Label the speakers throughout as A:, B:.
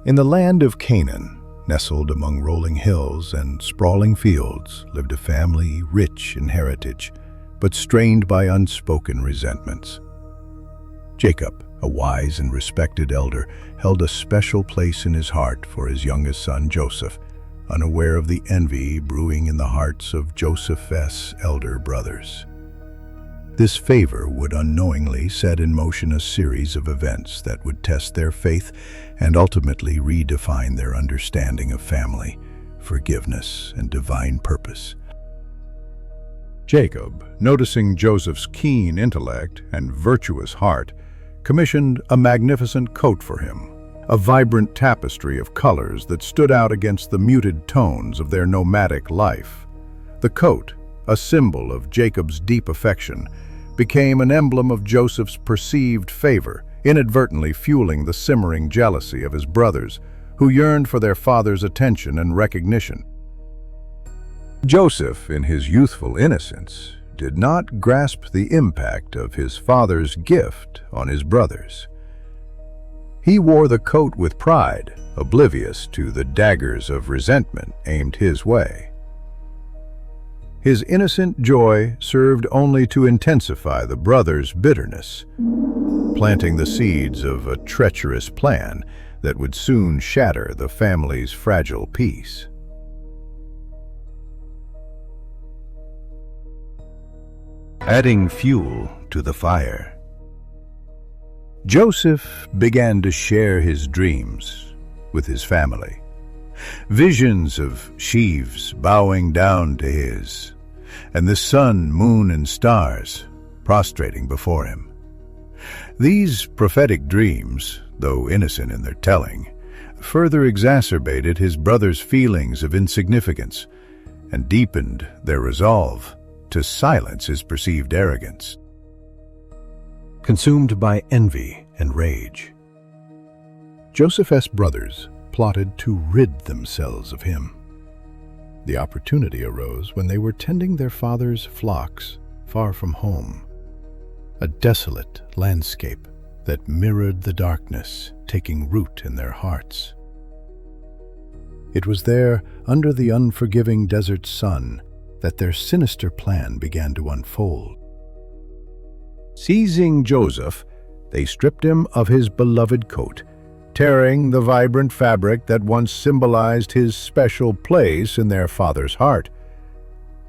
A: In the land of Canaan, nestled among rolling hills and sprawling fields, lived a family rich in heritage, but strained by unspoken resentments. Jacob, a wise and respected elder, held a special place in his heart for his youngest son Joseph, unaware of the envy brewing in the hearts of Joseph's elder brothers. This favor would unknowingly set in motion a series of events that would test their faith and ultimately redefine their understanding of family, forgiveness, and divine purpose. Jacob, noticing Joseph's keen intellect and virtuous heart, commissioned a magnificent coat for him, a vibrant tapestry of colors that stood out against the muted tones of their nomadic life. The coat, a symbol of Jacob's deep affection, became an emblem of Joseph's perceived favor, inadvertently fueling the simmering jealousy of his brothers, who yearned for their father's attention and recognition. Joseph, in his youthful innocence, did not grasp the impact of his father's gift on his brothers. He wore the coat with pride, oblivious to the daggers of resentment aimed his way. His innocent joy served only to intensify the brothers' bitterness, planting the seeds of a treacherous plan that would soon shatter the family's fragile peace. Adding fuel to the fire, Joseph began to share his dreams with his family. Visions of sheaves bowing down to his, and the sun, moon, and stars prostrating before him. These prophetic dreams, though innocent in their telling, further exacerbated his brothers' feelings of insignificance and deepened their resolve to silence his perceived arrogance. Consumed by envy and rage, Joseph's brothers plotted to rid themselves of him. The opportunity arose when they were tending their father's flocks far from home, a desolate landscape that mirrored the darkness taking root in their hearts. It was there, under the unforgiving desert sun, that their sinister plan began to unfold. Seizing Joseph, they stripped him of his beloved coat, tearing the vibrant fabric that once symbolized his special place in their father's heart.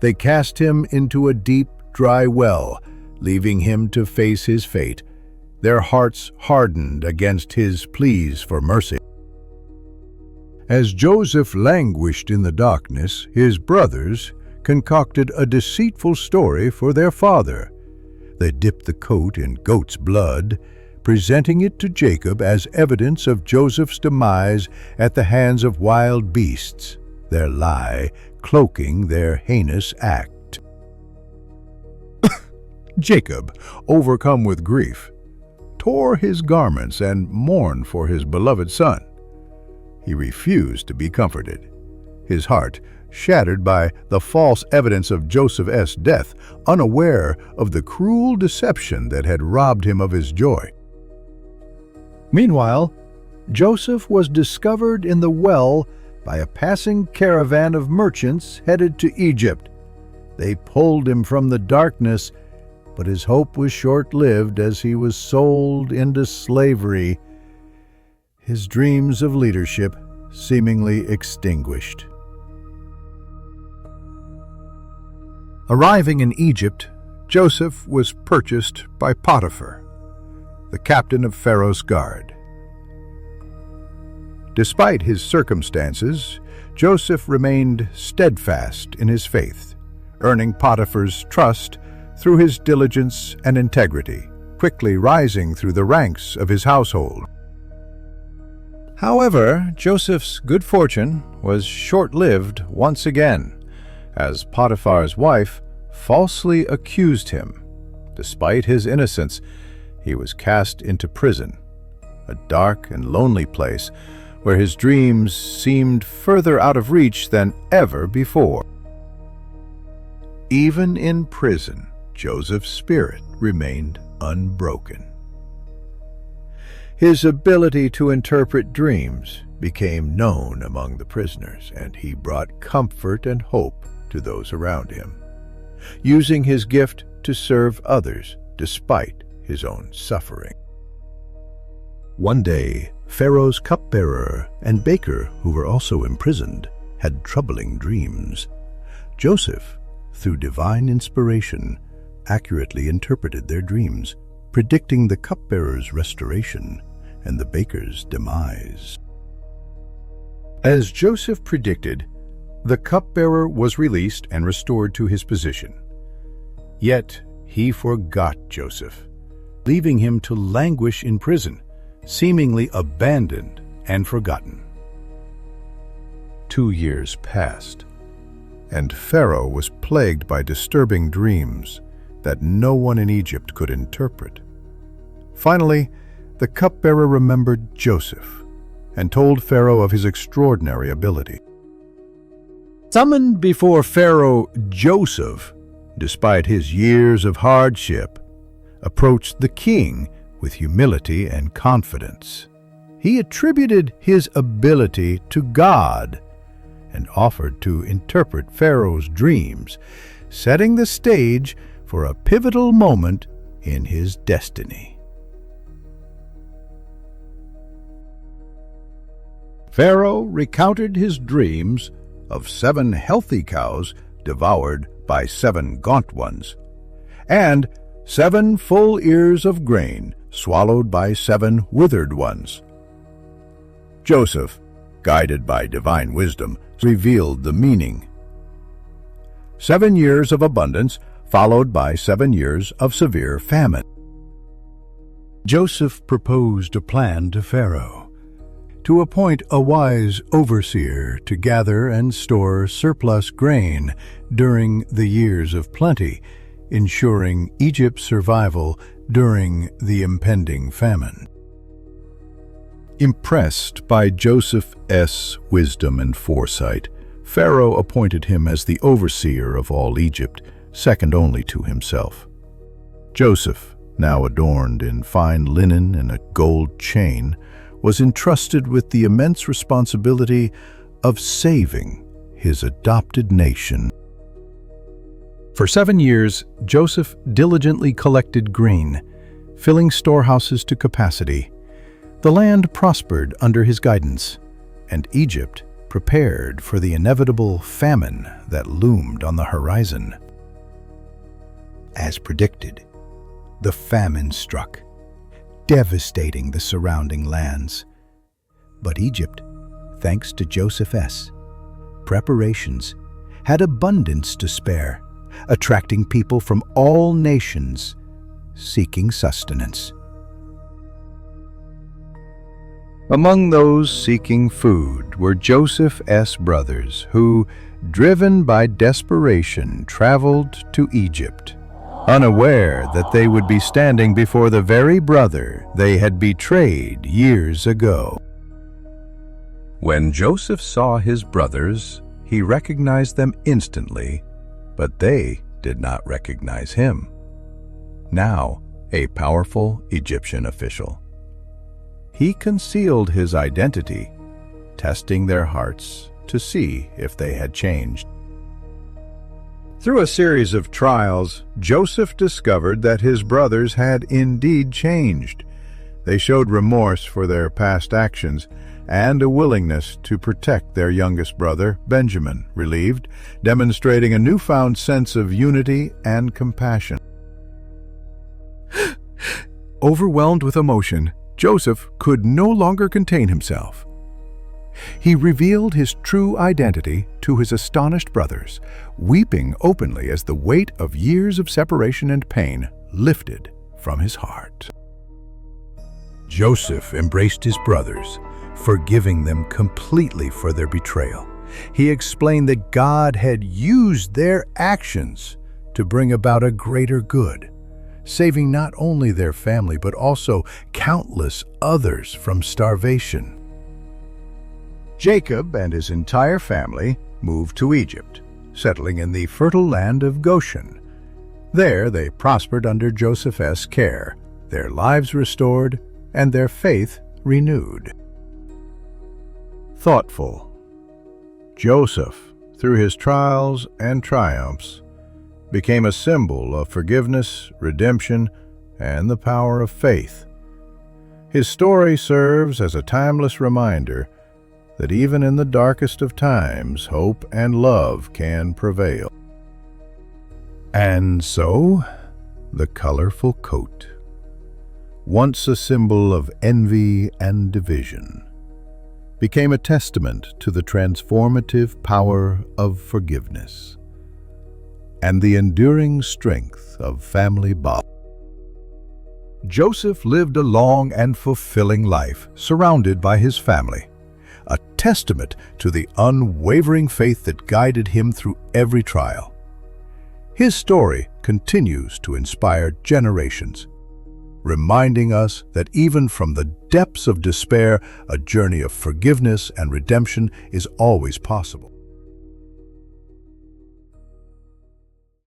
A: They cast him into a deep, dry well, leaving him to face his fate, their hearts hardened against his pleas for mercy. As Joseph languished in the darkness, his brothers concocted a deceitful story for their father. They dipped the coat in goat's blood, presenting it to Jacob as evidence of Joseph's demise at the hands of wild beasts, their lie cloaking their heinous act. Jacob, overcome with grief, tore his garments and mourned for his beloved son. He refused to be comforted, his heart shattered by the false evidence of Joseph's death, unaware of the cruel deception that had robbed him of his joy. Meanwhile, Joseph was discovered in the well by a passing caravan of merchants headed to Egypt. They pulled him from the darkness, but his hope was short-lived as he was sold into slavery, his dreams of leadership seemingly extinguished. Arriving in Egypt, Joseph was purchased by Potiphar, the captain of Pharaoh's guard. Despite his circumstances, Joseph remained steadfast in his faith, earning Potiphar's trust through his diligence and integrity, quickly rising through the ranks of his household. However, Joseph's good fortune was short-lived once again, as Potiphar's wife falsely accused him. Despite his innocence, he was cast into prison, a dark and lonely place where his dreams seemed further out of reach than ever before. Even in prison, Joseph's spirit remained unbroken. His ability to interpret dreams became known among the prisoners, and he brought comfort and hope to those around him, using his gift to serve others despite his own suffering. One day, Pharaoh's cupbearer and baker, who were also imprisoned, had troubling dreams. Joseph, through divine inspiration, accurately interpreted their dreams, predicting the cupbearer's restoration and the baker's demise. As Joseph predicted, the cupbearer was released and restored to his position. Yet he forgot Joseph, leaving him to languish in prison, seemingly abandoned and forgotten. 2 years passed, and Pharaoh was plagued by disturbing dreams that no one in Egypt could interpret. Finally, the cupbearer remembered Joseph and told Pharaoh of his extraordinary ability. Summoned before Pharaoh, Joseph, despite his years of hardship, approached the king with humility and confidence. He attributed his ability to God and offered to interpret Pharaoh's dreams, setting the stage for a pivotal moment in his destiny. Pharaoh recounted his dreams of 7 healthy cows devoured by 7 gaunt ones, and 7 full ears of grain swallowed by 7 withered ones. Joseph, guided by divine wisdom, revealed the meaning. 7 years of abundance followed by 7 years of severe famine. Joseph proposed a plan to Pharaoh to appoint a wise overseer to gather and store surplus grain during the years of plenty, ensuring Egypt's survival during the impending famine. Impressed by Joseph's wisdom and foresight, Pharaoh appointed him as the overseer of all Egypt, second only to himself. Joseph, now adorned in fine linen and a gold chain, was entrusted with the immense responsibility of saving his adopted nation. For 7 years, Joseph diligently collected grain, filling storehouses to capacity. The land prospered under his guidance, and Egypt prepared for the inevitable famine that loomed on the horizon. As predicted, the famine struck, devastating the surrounding lands. But Egypt, thanks to Joseph's preparations, had abundance to spare, attracting people from all nations seeking sustenance. Among those seeking food were Joseph's brothers, who, driven by desperation, traveled to Egypt, unaware that they would be standing before the very brother they had betrayed years ago. When Joseph saw his brothers, he recognized them instantly, but they did not recognize him, now a powerful Egyptian official. He concealed his identity, testing their hearts to see if they had changed. Through a series of trials, Joseph discovered that his brothers had indeed changed. They showed remorse for their past actions and a willingness to protect their youngest brother, Benjamin, relieved, demonstrating a newfound sense of unity and compassion. Overwhelmed with emotion, Joseph could no longer contain himself. He revealed his true identity to his astonished brothers, weeping openly as the weight of years of separation and pain lifted from his heart. Joseph embraced his brothers, forgiving them completely for their betrayal. He explained that God had used their actions to bring about a greater good, saving not only their family but also countless others from starvation. Jacob and his entire family moved to Egypt, settling in the fertile land of Goshen. There they prospered under Joseph's care, their lives restored, and their faith renewed. Thoughtful. Joseph, through his trials and triumphs, became a symbol of forgiveness, redemption, and the power of faith. His story serves as a timeless reminder that even in the darkest of times, hope and love can prevail. And so, the colorful coat, once a symbol of envy and division, became a testament to the transformative power of forgiveness and the enduring strength of family bonds. Joseph lived a long and fulfilling life surrounded by his family, a testament to the unwavering faith that guided him through every trial. His story continues to inspire generations, reminding us that even from the depths of despair, a journey of forgiveness and redemption is always possible.